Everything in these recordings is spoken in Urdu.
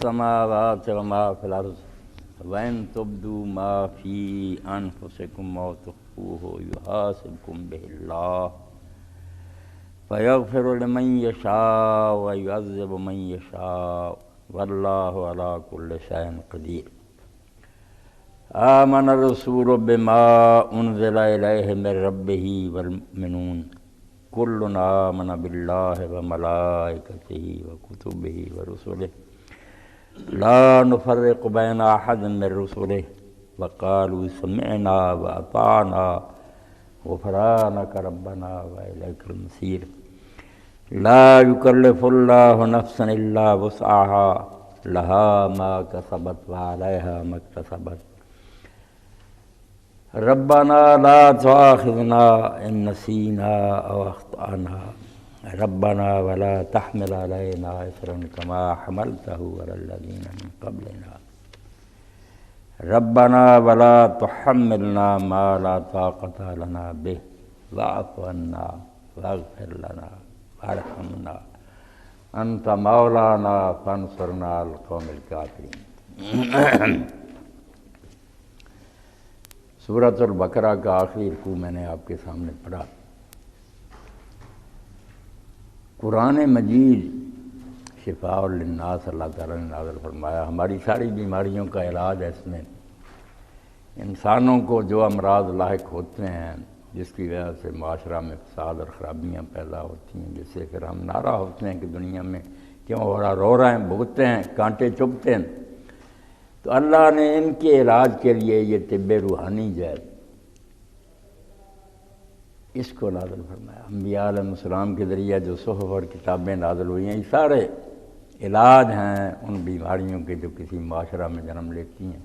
السماوات وما في الأرض وإن تبدوا ما في أنفسكم أو تخفوه يحاسبكم به الله فيغفر لمن يشاء ويعذب من يشاء والله على كل شيء قدير. آمن الرسول بما أنزل إليه من ربه والمؤمنون كل آمن بالله وملائكته وكتبه ورسله لا نفرق بين أحد من رسله وقالوا سمعنا وأطعنا غفرانك ربنا وإليك المصير. لا يكلف الله نفسا إلا وسعها لها ما كسبت وعليها ما اكتسبت. ربنا لا تؤاخذنا إن نسينا أو أخطأنا ربنا ولا تحمل علينا إصرا كما حملته على الذين من قبلنا ربنا ولا تحملنا ما لا طاقة لنا به واعف عنا واغفر لنا وارحمنا أنت مولانا فانصرنا على القوم الكافرين. سورۃ البقرہ کا آخری رکوع میں نے آپ کے سامنے پڑھا. قرآن مجید شفاء للناس اللہ تعالیٰ نے نازل فرمایا. ہماری ساری بیماریوں کا علاج ہے اس میں. انسانوں کو جو امراض لاحق ہوتے ہیں جس کی وجہ سے معاشرہ میں فساد اور خرابیاں پیدا ہوتی ہیں، جس سے پھر ہم نعرہ ہوتے ہیں کہ دنیا میں کیوں ہو رہا، رو رہے ہیں، بھگتتے ہیں، کانٹے چبھتے ہیں، تو اللہ نے ان کے علاج کے لیے یہ طب روحانی جو ہے اس کو نازل فرمایا. انبیاء علیہ السلام کے ذریعہ جو صحف اور کتابیں نازل ہوئی ہیں یہ سارے علاج ہیں ان بیماریوں کے جو کسی معاشرہ میں جنم لیتی ہیں.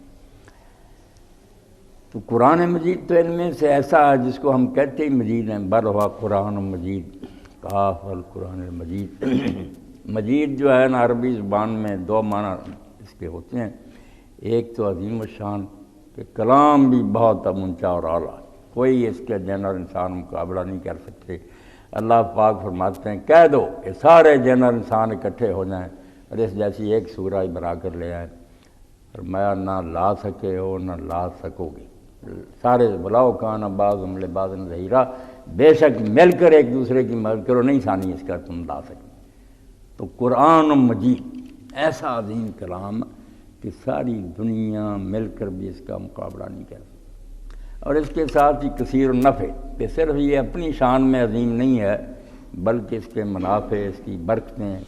تو قرآن مجید تو ان میں سے ایسا ہے جس کو ہم کہتے ہی مجید ہیں، بل ہوا قرآن مجید قاف القرآن المجید. مجید جو ہے نا عربی زبان میں دو معنی اس کے ہوتے ہیں. ایک تو عظیم الشان کہ کلام بھی بہت اونچا اور اعلیٰ، کوئی اس کے جنرل انسان مقابلہ نہیں کر سکتے. اللہ پاک فرماتے ہیں کہہ دو کہ سارے جنرل انسان اکٹھے ہو جائیں اور اس جیسی ایک سورہ بنا کر لے آئیں، فرمایا نہ لا سکے ہو نہ لا سکو گے. سارے بلاؤ کان بعض عمل بعض ظہیرہ، بے شک مل کر ایک دوسرے کی مدد کرو، نہیں ثانی اس کا تم لا سکے. تو قرآن مجید ایسا عظیم کلام کہ ساری دنیا مل کر بھی اس کا مقابلہ نہیں کر سکتی. اور اس کے ساتھ ہی کثیر النفع کہ صرف یہ اپنی شان میں عظیم نہیں ہے بلکہ اس کے منافع، اس کی برکتیں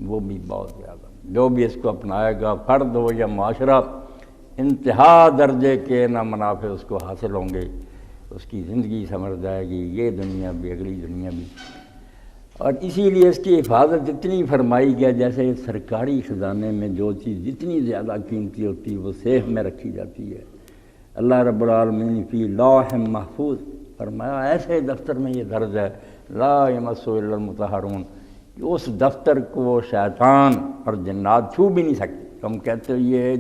وہ بھی بہت زیادہ. جو بھی اس کو اپنائے گا فرد ہو یا معاشرہ، انتہا درجے کے نہ منافع اس کو حاصل ہوں گے. اس کی زندگی سمر جائے گی، یہ دنیا بھی اگلی دنیا بھی. اور اسی لیے اس کی حفاظت اتنی فرمائی گیا جیسے سرکاری خزانے میں جو چیز جتنی زیادہ قیمتی ہوتی ہے وہ سیف میں رکھی جاتی ہے. اللہ رب العالمین فی لوح محفوظ فرمایا ایسے دفتر میں یہ درج ہے لا یمسہ الا المطہرون کہ اس دفتر کو شیطان اور جنات چھو بھی نہیں سکتے. ہم کہتے ہیں یہ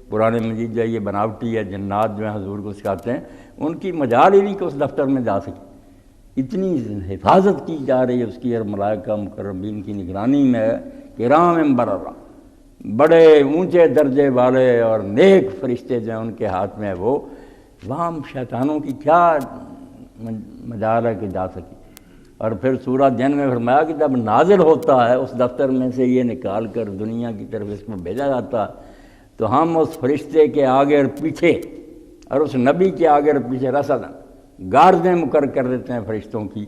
قرآن مجید جو یہ بناوٹی ہے، جنات جو ہیں حضور کو سکھاتے ہیں ان کی مجال ہی نہیں کہ اس دفتر میں جا سکے. اتنی حفاظت کی جا رہی ہے اس کی، اور ملائکہ مقربین کی نگرانی میں کرام بررہ بڑے اونچے درجے والے اور نیک فرشتے جو ہیں ان کے ہاتھ میں وہ، وہاں شیطانوں کی کیا مجال ہے کہ جا سکے. اور پھر سورہ جن میں فرمایا کہ جب نازل ہوتا ہے اس دفتر میں سے یہ نکال کر دنیا کی طرف اس کو بھیجا جاتا ہے تو ہم اس فرشتے کے آگے اور پیچھے اور اس نبی کے آگے اور پیچھے رصداً گاردیں مقرر کر دیتے ہیں فرشتوں کی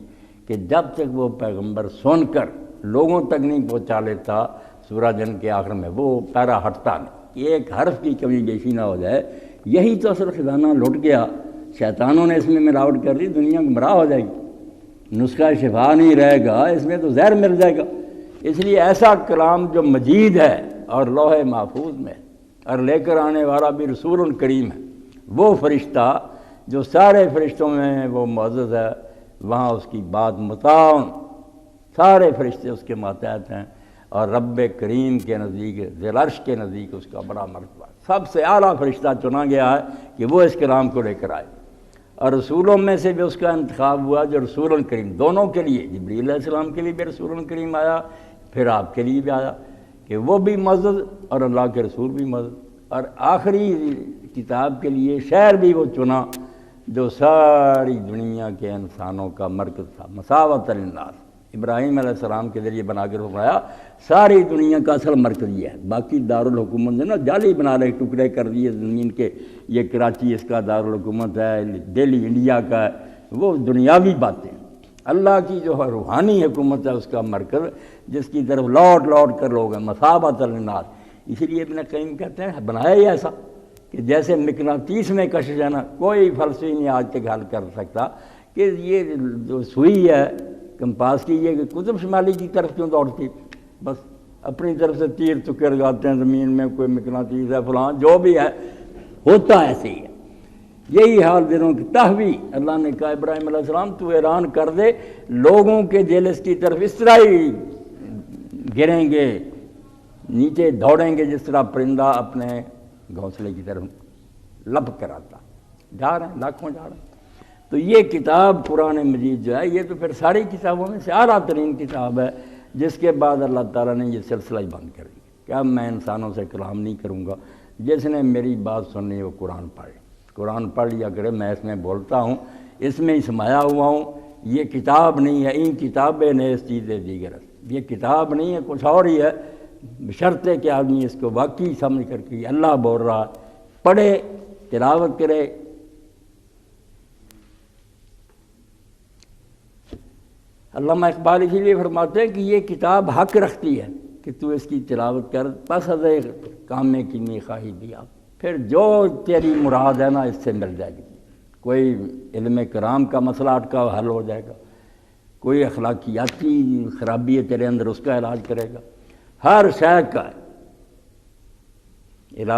کہ جب تک وہ پیغمبر سن کر لوگوں تک نہیں پہنچا لیتا سورہ جن کے آخر میں وہ پیرا ہٹتا نہیں، ایک حرف کی کمی بیشی نہ ہو جائے. یہی تو اصل خزانہ لٹ گیا. شیطانوں نے اس میں ملاوٹ کر دی، دنیا گمراہ ہو جائے گی، نسخہ شفا نہیں رہے گا، اس میں تو زہر مل جائے گا. اس لیے ایسا کلام جو مجید ہے اور لوح محفوظ میں اور لے کر آنے والا بھی رسول کریم ہے، وہ فرشتہ جو سارے فرشتوں میں وہ معزز ہے، وہاں اس کی بات مطاعن، سارے فرشتے اس کے ماتحت ہیں. اور رب کریم کے نزدیک ذی العرش کے نزدیک اس کا بڑا مرتبہ، سب سے اعلیٰ فرشتہ چنا گیا ہے کہ وہ اس کلام کو لے کر آئے. اور رسولوں میں سے بھی اس کا انتخاب ہوا جو رسول کریم دونوں کے لیے، جبریل علیہ السلام کے لیے بھی رسول کریم آیا، پھر آپ کے لیے بھی آیا کہ وہ بھی مدد اور اللہ کے رسول بھی مدد، اور آخری کتاب کے لیے شہر بھی وہ چنا جو ساری دنیا کے انسانوں کا مرکز تھا، مساوات للناس۔ ابراہیم علیہ السلام کے ذریعے بنا کر فرمایا ساری دنیا کا اصل مرکز یہ ہے، باقی دارالحکومت نے نا جعلی بنا رہے، ٹکڑے کر دیے زمین کے، یہ کراچی اس کا دارالحکومت ہے، دہلی انڈیا کا ہے، وہ دنیاوی باتیں۔ اللہ کی جو روحانی حکومت ہے اس کا مرکز، جس کی طرف لوٹ لوٹ کر لوگ ہیں، مساوات للناس۔ اسی لیے ابن قیم کہتے ہیں بنایا ہی ایسا کہ جیسے مقناطیس میں کشش ہے نا، کوئی فلسفی نہیں آج تک حل کر سکتا کہ یہ جو سوئی ہے کمپاس کی، یہ قطب شمالی کی طرف کیوں دوڑتی، بس اپنی طرف سے تیر تکے لگاتے ہیں زمین میں، کوئی مقناطیس ہے فلاں، جو بھی ہے ہوتا ایسے ہی ہے۔ یہی حال دلوں کی تحوی، اللہ نے کہا ابراہیم علیہ السلام تو اعلان کر دے، لوگوں کے دل اس کی طرف اس طرح ہی گریں گے، نیچے دوڑیں گے جس طرح پرندہ اپنے گھونسلے کی طرف لپ کر آتا، جا رہے ہیں لاکھوں جا رہے ہیں۔ تو یہ کتاب قرآن مجید جو ہے، یہ تو پھر ساری کتابوں میں سے اعلیٰ ترین کتاب ہے، جس کے بعد اللہ تعالیٰ نے یہ سلسلہ ہی بند کر دیا کہ اب میں انسانوں سے کلام نہیں کروں گا، جس نے میری بات سننی وہ قرآن پڑھے، قرآن پڑھ لیا کرے، میں اس میں بولتا ہوں، اس میں ہی سمایا ہوا ہوں، یہ کتاب نہیں ہے، ان کتابیں نے اس چیزیں دیگر، یہ کتاب نہیں ہے، کچھ اور ہی ہے، بشرطے کہ آدمی اس کو واقعی سمجھ کر کے اللہ بول رہا پڑھے، تلاوت کرے۔ علامہ اقبال اسی لیے فرماتے ہیں کہ یہ کتاب حق رکھتی ہے کہ تو اس کی تلاوت کر، پس از کام کی میخواہی بھی آپ، پھر جو تیری مراد ہے نا اس سے مل جائے گی، کوئی علم کرام کا مسئلہ اٹکا حل ہو جائے گا، کوئی اخلاقیاتی خرابی ہے تیرے اندر اس کا علاج کرے گا، ہر شے کا علاج